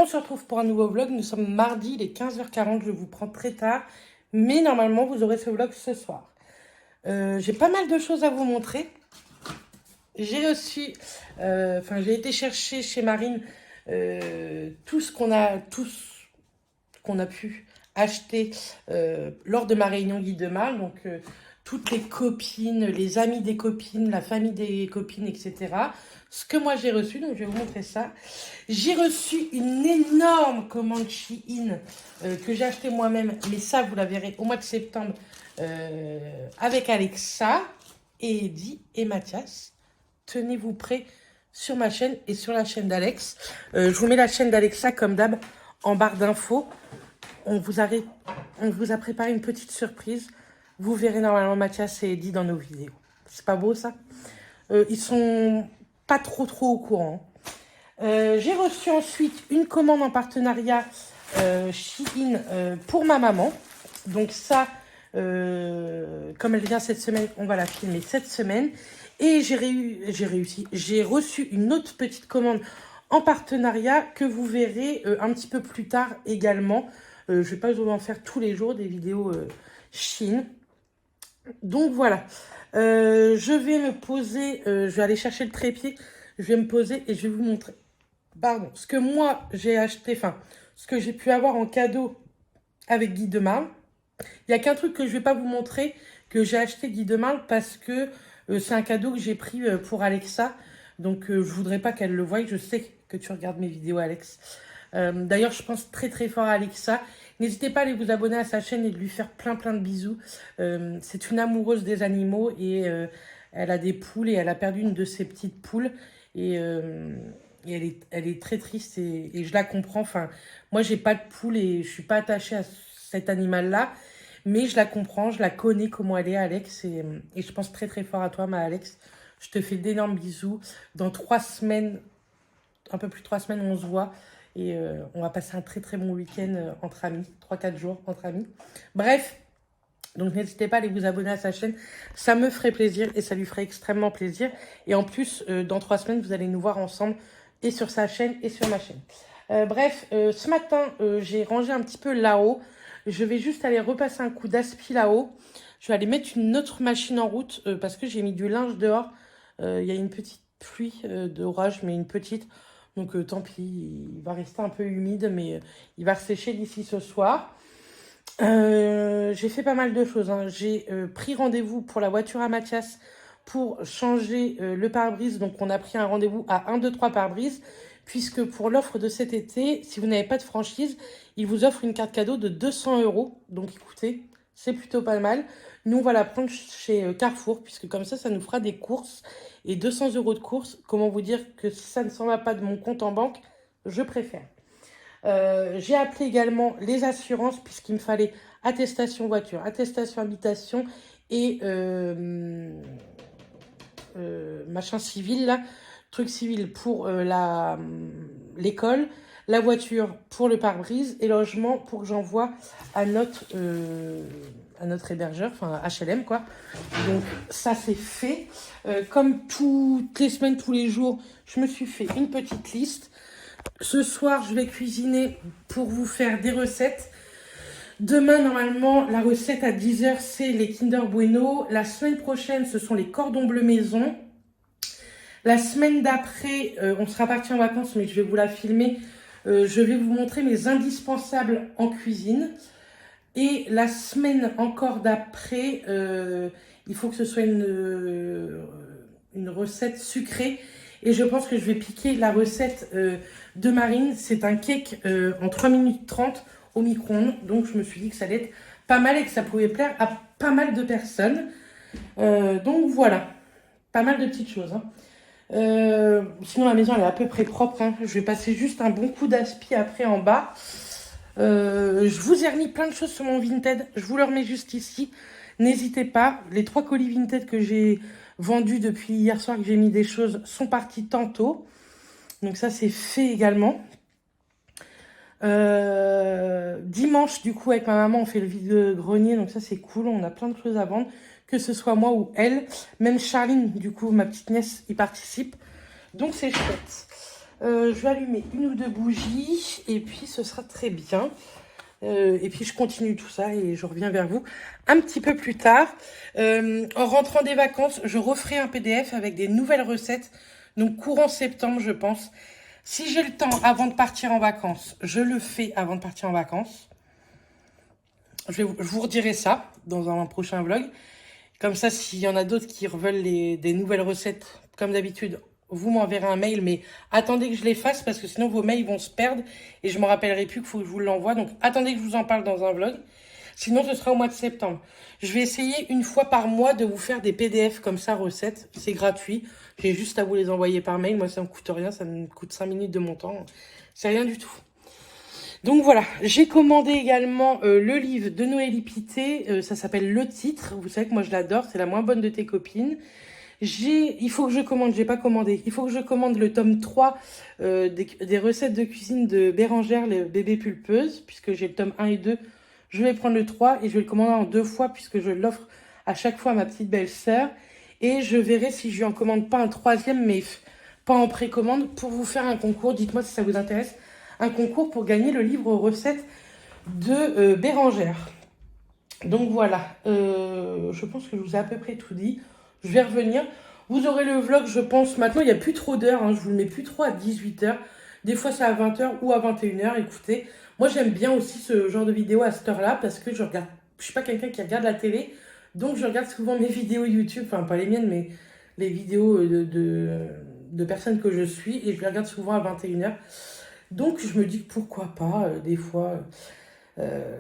On se retrouve pour un nouveau vlog. Nous sommes mardi, il est 15h40. Je vous prends très tard. Mais normalement, vous aurez ce vlog ce soir. J'ai pas mal de choses à vous montrer. J'ai reçu... j'ai été chercher chez Marine tout ce qu'on a pu acheter lors de ma réunion Guide de Marle. Donc, toutes les copines, les amis des copines, la famille des copines, etc. Ce que moi j'ai reçu, donc je vais vous montrer ça. J'ai reçu une énorme commande Shein que j'ai acheté moi-même, mais ça vous la verrez au mois de septembre avec Alexa et Eddie et Mathias. Tenez-vous prêts sur ma chaîne et sur la chaîne d'Alex. Je vous mets la chaîne d'Alexa comme d'hab en barre d'infos. On vous a préparé une petite surprise. Vous verrez normalement Mathias et Eddie dans nos vidéos. C'est pas beau ça? Ils sont pas trop au courant. J'ai reçu ensuite une commande en partenariat Shein pour ma maman. Donc ça, comme elle vient cette semaine, on va la filmer cette semaine. Et j'ai reçu une autre petite commande en partenariat que vous verrez un petit peu plus tard également. Je vais pas vous en faire tous les jours des vidéos Shein. Donc voilà, je vais me poser, je vais aller chercher le trépied, je vais me poser et je vais vous montrer, ce que moi j'ai acheté, ce que j'ai pu avoir en cadeau avec Guy de Marle. Il n'y a qu'un truc que je ne vais pas vous montrer, que j'ai acheté Guy de Marle, parce que c'est un cadeau que j'ai pris pour Alexa. Donc je ne voudrais pas qu'elle le voie. Je sais que tu regardes mes vidéos, Alex. D'ailleurs, je pense très fort à Alexa. N'hésitez pas à aller vous abonner à sa chaîne et de lui faire plein de bisous. C'est une amoureuse des animaux et elle a des poules et elle a perdu une de ses petites poules. Et elle est très triste et je la comprends. Moi, j'ai pas de poule et je suis pas attachée à cet animal-là. Mais je la comprends, je la connais comment elle est, Alex. Et je pense très fort à toi, ma Alex. Je te fais d'énormes bisous. Dans 3 semaines, un peu plus de 3 semaines, on se voit. Et on va passer un très bon week-end entre amis. 3-4 jours entre amis. Bref, donc n'hésitez pas à aller vous abonner à sa chaîne. Ça me ferait plaisir et ça lui ferait extrêmement plaisir. Et en plus, dans 3 semaines, vous allez nous voir ensemble et sur sa chaîne et sur ma chaîne. Ce matin, j'ai rangé un petit peu là-haut. Je vais juste aller repasser un coup d'aspi là-haut. Je vais aller mettre une autre machine en route parce que j'ai mis du linge dehors. Il y a une petite pluie d'orage, mais une petite. Donc tant pis, il va rester un peu humide, mais il va sécher d'ici ce soir. J'ai fait pas mal de choses. J'ai pris rendez-vous pour la voiture à Mathias pour changer le pare-brise. Donc on a pris un rendez-vous à 1, 2, 3 pare-brise. Puisque pour l'offre de cet été, si vous n'avez pas de franchise, il vous offre une carte cadeau de 200 €. Donc écoutez, c'est plutôt pas mal. Nous, on va la prendre chez Carrefour, puisque comme ça nous fera des courses. Et 200 € de courses, comment vous dire que ça ne s'en va pas de mon compte en banque, je préfère. J'ai appelé également les assurances, puisqu'il me fallait attestation voiture, attestation habitation et machin civil, là, truc civil pour l'école, la voiture pour le pare-brise et logement pour que j'envoie à notre hébergeur, HLM quoi. Donc ça c'est fait. Comme toutes les semaines, tous les jours, je me suis fait une petite liste. Ce soir, je vais cuisiner pour vous faire des recettes. Demain, normalement, la recette à 10 h, c'est les Kinder Bueno. La semaine prochaine, ce sont les cordons bleus maison. La semaine d'après, on sera parti en vacances, mais je vais vous la filmer. Je vais vous montrer mes indispensables en cuisine. Et la semaine encore d'après, il faut que ce soit une recette sucrée. Et je pense que je vais piquer la recette de Marine. C'est un cake en 3 minutes 30 au micro-ondes. Donc je me suis dit que ça allait être pas mal et que ça pouvait plaire à pas mal de personnes. Donc voilà, pas mal de petites choses. Sinon la maison elle est à peu près propre. Je vais passer juste un bon coup d'aspi après en bas. Je vous ai remis plein de choses sur mon Vinted. Je vous le remets juste ici. N'hésitez pas. Les 3 colis Vinted que j'ai vendus depuis hier soir, que j'ai mis des choses, sont partis tantôt. Donc ça c'est fait également. Dimanche du coup avec ma maman on fait le vide-grenier. Donc ça c'est cool. On a plein de choses à vendre. Que ce soit moi ou elle. Même Charline, du coup, ma petite nièce, y participe. Donc c'est chouette. Je vais allumer une ou deux bougies et puis ce sera très bien. Et puis je continue tout ça et je reviens vers vous un petit peu plus tard. En rentrant des vacances, je referai un PDF avec des nouvelles recettes. Donc courant septembre, je pense. Si j'ai le temps avant de partir en vacances, je le fais avant de partir en vacances. Je vous redirai ça dans un prochain vlog. Comme ça, s'il y en a d'autres qui veulent des nouvelles recettes, comme d'habitude, vous m'enverrez un mail. Mais attendez que je les fasse parce que sinon vos mails vont se perdre et je ne me rappellerai plus qu'il faut que je vous l'envoie. Donc attendez que je vous en parle dans un vlog. Sinon, ce sera au mois de septembre. Je vais essayer une fois par mois de vous faire des PDF comme ça, recettes. C'est gratuit. J'ai juste à vous les envoyer par mail. Moi, ça ne me coûte rien. Ça me coûte 5 minutes de mon temps. C'est rien du tout. Donc voilà, j'ai commandé également le livre de Noélie Pité, ça s'appelle Le Titre, vous savez que moi je l'adore, c'est la moins bonne de tes copines. Il faut que je commande, j'ai pas commandé, il faut que je commande le tome 3 des recettes de cuisine de Bérangère, les bébés pulpeuses, puisque j'ai le tome 1 et 2, je vais prendre le 3 et je vais le commander en 2 fois, puisque je l'offre à chaque fois à ma petite belle-sœur. Et je verrai si je lui en commande pas un troisième, mais pas en précommande, pour vous faire un concours, dites-moi si ça vous intéresse. Un concours pour gagner le livre recettes de Bérangère. Donc voilà, je pense que je vous ai à peu près tout dit. Je vais revenir. Vous aurez le vlog, je pense, maintenant il n'y a plus trop d'heures, hein, je vous le mets plus trop à 18h. Des fois c'est à 20h ou à 21h, écoutez. Moi j'aime bien aussi ce genre de vidéo à cette heure-là parce que je suis pas quelqu'un qui regarde la télé. Donc je regarde souvent mes vidéos YouTube, enfin pas les miennes, mais les vidéos de personnes que je suis. Et je les regarde souvent à 21h. Donc, je me dis pourquoi pas, des fois.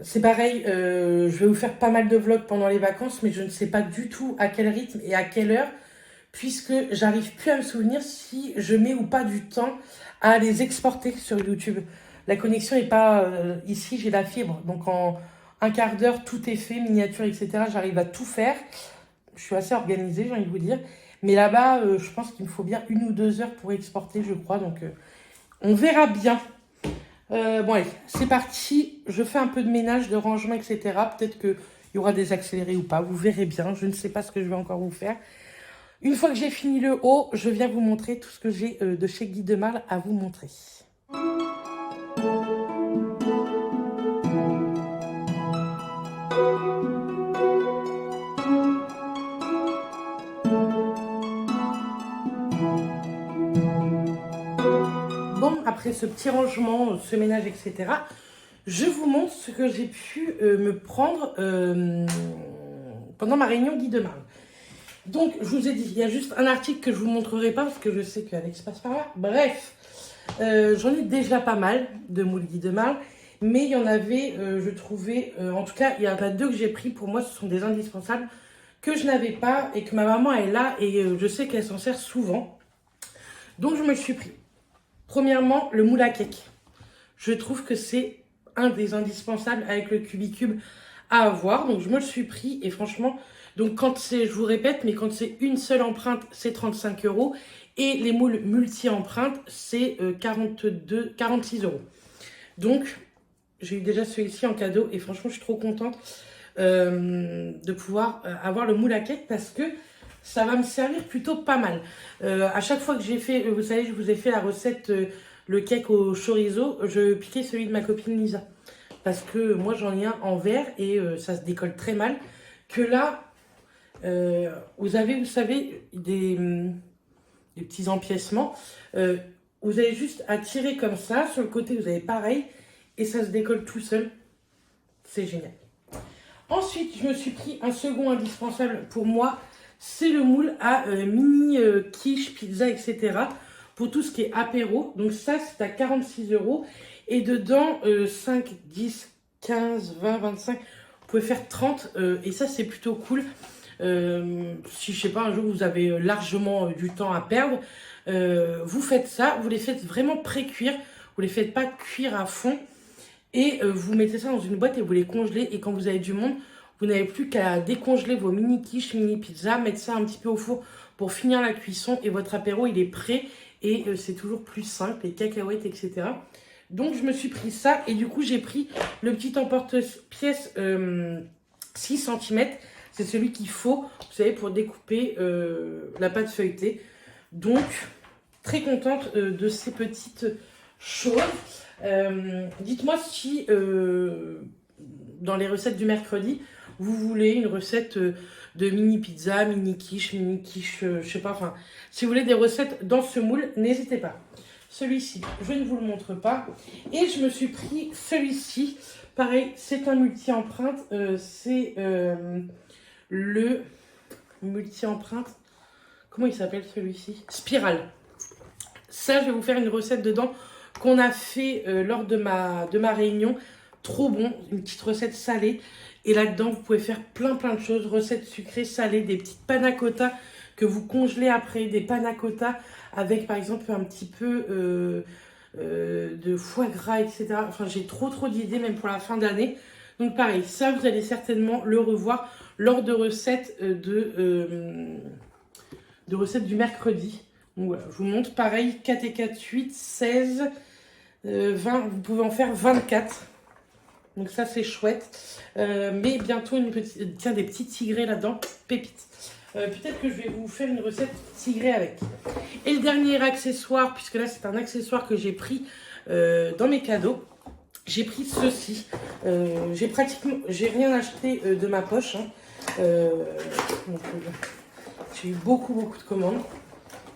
C'est pareil, je vais vous faire pas mal de vlogs pendant les vacances, mais je ne sais pas du tout à quel rythme et à quelle heure, puisque j'arrive plus à me souvenir si je mets ou pas du temps à les exporter sur YouTube. La connexion n'est pas... ici, j'ai la fibre, donc en un quart d'heure, tout est fait, miniature, etc. J'arrive à tout faire. Je suis assez organisée, j'ai envie de vous dire. Mais là-bas, je pense qu'il me faut bien 1 ou 2 heures pour exporter, je crois, donc... on verra bien. Bon allez, c'est parti. Je fais un peu de ménage, de rangement, etc. Peut-être qu'il y aura des accélérés ou pas. Vous verrez bien. Je ne sais pas ce que je vais encore vous faire. Une fois que j'ai fini le haut, je viens vous montrer tout ce que j'ai de chez Guy de Marle à vous montrer. Bon, après ce petit rangement, ce ménage, etc., je vous montre ce que j'ai pu me prendre pendant ma réunion Guy de Marle. Donc, je vous ai dit, il y a juste un article que je ne vous montrerai pas parce que je sais qu'Alex passe par là. Bref, j'en ai déjà pas mal de moules Guy de Marle, mais il y en avait, je trouvais, en tout cas, il y en a 2 que j'ai pris. Pour moi, ce sont des indispensables que je n'avais pas et que ma maman est là et je sais qu'elle s'en sert souvent. Donc, je me le suis pris. Premièrement, le moule à cake. Je trouve que c'est un des indispensables avec le Cubicube à avoir. Donc, je me le suis pris et franchement... Donc, quand c'est, je vous répète, mais quand c'est une seule empreinte, c'est 35 €. Et les moules multi-empreintes, c'est 46 €. Donc, j'ai eu déjà celui-ci en cadeau. Et franchement, je suis trop contente de pouvoir avoir le moule à cake parce que ça va me servir plutôt pas mal. À chaque fois que j'ai fait, vous savez, je vous ai fait la recette, le cake au chorizo, je piquais celui de ma copine Lisa. Parce que moi, j'en ai un en verre et ça se décolle très mal. Que là... vous avez, vous savez, des petits empiècements. Vous avez juste à tirer comme ça. Sur le côté, vous avez pareil. Et ça se décolle tout seul. C'est génial. Ensuite, je me suis pris un second indispensable pour moi. C'est le moule à mini quiche, pizza, etc. Pour tout ce qui est apéro. Donc ça, c'est à 46 €. Et dedans, 5, 10, 15, 20, 25. Vous pouvez faire 30. Et ça, c'est plutôt cool. Si je sais pas, un jour vous avez largement du temps à perdre, vous faites ça, vous les faites vraiment pré-cuire, vous les faites pas cuire à fond et vous mettez ça dans une boîte et vous les congelez et quand vous avez du monde, vous n'avez plus qu'à décongeler vos mini quiches, mini pizzas, mettre ça un petit peu au four pour finir la cuisson et votre apéro il est prêt et c'est toujours plus simple, les cacahuètes, etc. Donc je me suis pris ça et du coup j'ai pris le petit emporte-pièce 6 cm. C'est celui qu'il faut, vous savez, pour découper la pâte feuilletée. Donc, très contente de ces petites choses. Dites-moi si dans les recettes du mercredi, vous voulez une recette de mini pizza, mini quiche, je sais pas, enfin, si vous voulez des recettes dans ce moule, n'hésitez pas. Celui-ci, je ne vous le montre pas. Et je me suis pris celui-ci. Pareil, c'est un multi-empreinte. C'est le multi-empreinte. Comment il s'appelle celui-ci? Spirale. Ça, je vais vous faire une recette dedans qu'on a fait lors de ma réunion. Trop bon, une petite recette salée. Et là-dedans, vous pouvez faire plein de choses. Recettes sucrées, salées, des petites panna cotta que vous congelez après. Des panna cotta avec, par exemple, un petit peu de foie gras, etc. Enfin, j'ai trop d'idées, même pour la fin d'année. Donc, pareil, ça, vous allez certainement le revoir lors de recettes, recettes du mercredi. Donc, voilà, je vous montre, pareil, 4 et 4, 8, 16, 20. Vous pouvez en faire 24. Donc ça, c'est chouette. Mais bientôt, tiens, des petits tigrés là-dedans. Pépites. Peut-être que je vais vous faire une recette tigrée avec. Et le dernier accessoire, puisque là, c'est un accessoire que j'ai pris dans mes cadeaux. J'ai pris ceci. J'ai rien acheté de ma poche. Hein. J'ai eu beaucoup de commandes.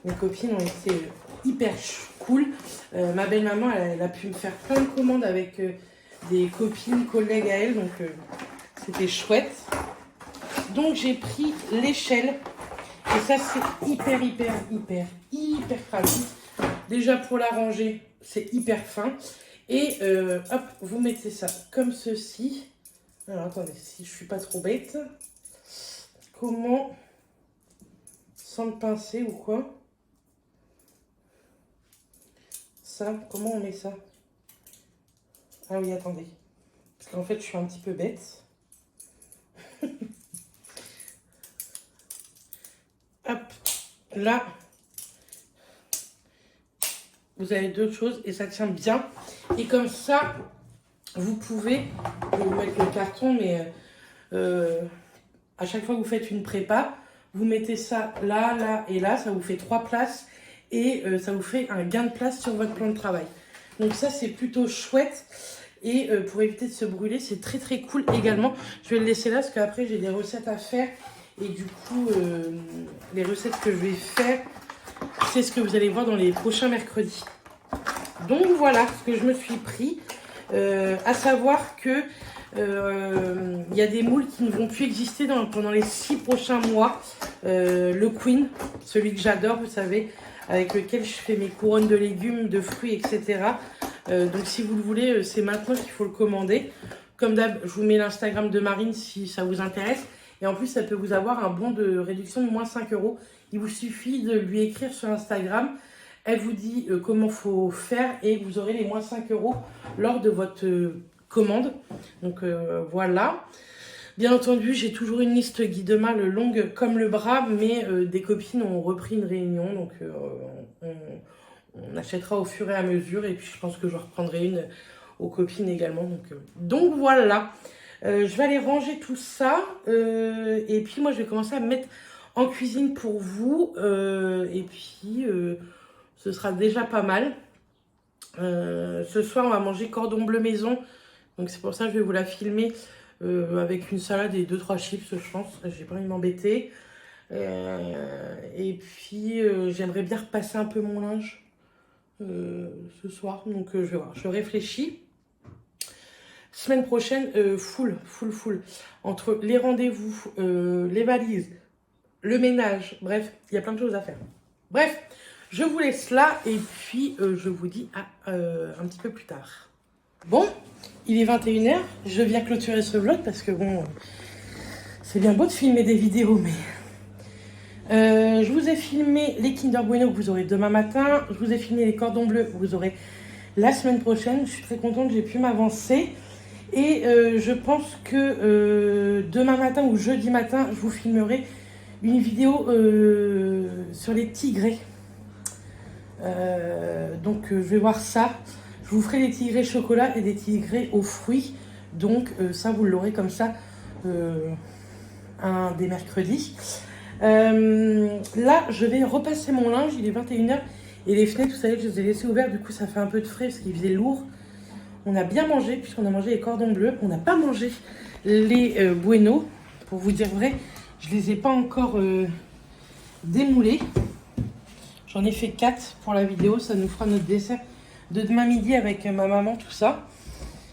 Mes copines ont été hyper cool. Ma belle-maman, elle a pu me faire plein de commandes avec... des copines, collègues à elle, donc c'était chouette. Donc j'ai pris l'échelle et ça c'est hyper pratique. Déjà pour la ranger, c'est hyper fin. Et hop, vous mettez ça comme ceci. Alors attendez, si je suis pas trop bête. Comment, sans le pincer ou quoi? Ça, comment on met ça? Ah oui, attendez. Parce qu'en fait, je suis un petit peu bête. Hop. Là, vous avez deux choses et ça tient bien. Et comme ça, vous pouvez... Je vais vous mettre le carton, mais à chaque fois que vous faites une prépa, vous mettez ça là, là et là. Ça vous fait 3 places et ça vous fait un gain de place sur votre plan de travail. Donc ça, c'est plutôt chouette. Et pour éviter de se brûler, c'est très cool également. Je vais le laisser là parce qu'après, j'ai des recettes à faire. Et du coup, les recettes que je vais faire, c'est ce que vous allez voir dans les prochains mercredis. Donc voilà ce que je me suis pris. À savoir que y a des moules qui ne vont plus exister pendant les 6 prochains mois. Le Queen, celui que j'adore, vous savez, avec lequel je fais mes couronnes de légumes, de fruits, etc. Donc si vous le voulez, c'est maintenant qu'il faut le commander. Comme d'hab, je vous mets l'Instagram de Marine si ça vous intéresse. Et en plus, ça peut vous avoir un bon de réduction de moins 5 €. Il vous suffit de lui écrire sur Instagram. Elle vous dit comment il faut faire et vous aurez les moins 5 € lors de votre commande. Donc voilà. Bien entendu, j'ai toujours une liste guide mal longue comme le bras, mais des copines ont repris une réunion. Donc on achètera au fur et à mesure. Et puis je pense que je reprendrai une aux copines également. Donc voilà. Je vais aller ranger tout ça. Et puis moi, je vais commencer à me mettre en cuisine pour vous. Et puis, ce sera déjà pas mal. Ce soir, on va manger cordon bleu maison. Donc c'est pour ça que je vais vous la filmer avec une salade et 2-3 chips, je pense. J'ai pas envie de m'embêter. Et puis, j'aimerais bien repasser un peu mon linge ce soir. Donc je vais voir. Je réfléchis. Semaine prochaine, full. Entre les rendez-vous, les valises, le ménage, bref, il y a plein de choses à faire. Bref, je vous laisse là et puis je vous dis à un petit peu plus tard. Bon, il est 21 h, je viens clôturer ce vlog parce que bon, c'est bien beau de filmer des vidéos, mais... je vous ai filmé les Kinder Bueno que vous aurez demain matin. Je vous ai filmé les cordons bleus que vous aurez la semaine prochaine. Je suis très contente, j'ai pu m'avancer. Et je pense que demain matin ou jeudi matin, je vous filmerai une vidéo sur les tigrés. Donc je vais voir ça. Je vous ferai des tigrés chocolat et des tigrés aux fruits. Donc ça, vous l'aurez comme ça un des mercredis. Là, je vais repasser mon linge. Il est 21 h. Et les fenêtres, vous savez, je les ai laissées ouvertes, du coup ça fait un peu de frais parce qu'il faisait lourd. On a bien mangé, puisqu'on a mangé les cordons bleus. On n'a pas mangé les bueno. Pour vous dire vrai, je les ai pas encore démoulés. J'en ai fait 4 pour la vidéo. Ça nous fera notre dessert de demain midi avec ma maman, tout ça.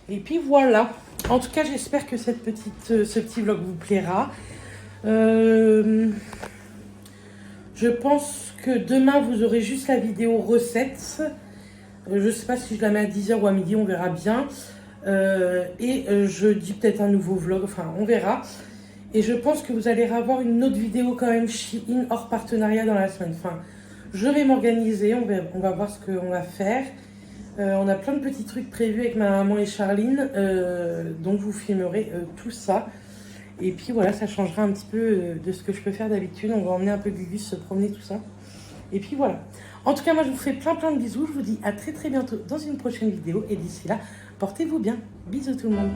Et puis voilà. En tout cas, j'espère que ce petit vlog vous plaira. Je pense que demain, vous aurez juste la vidéo recette. Je ne sais pas si je la mets à 10h ou à midi, on verra bien. Je dis peut-être un nouveau vlog, enfin, on verra. Et je pense que vous allez avoir une autre vidéo quand même Shein hors partenariat dans la semaine. Enfin, je vais m'organiser, on va voir ce qu'on va faire. On a plein de petits trucs prévus avec ma maman et Charline, donc je vous filmerai tout ça. Et puis voilà, ça changera un petit peu de ce que je peux faire d'habitude. On va emmener un peu Gugus se promener, tout ça. Et puis voilà. En tout cas, moi je vous fais plein de bisous. Je vous dis à très bientôt dans une prochaine vidéo. Et d'ici là, portez-vous bien. Bisous tout le monde.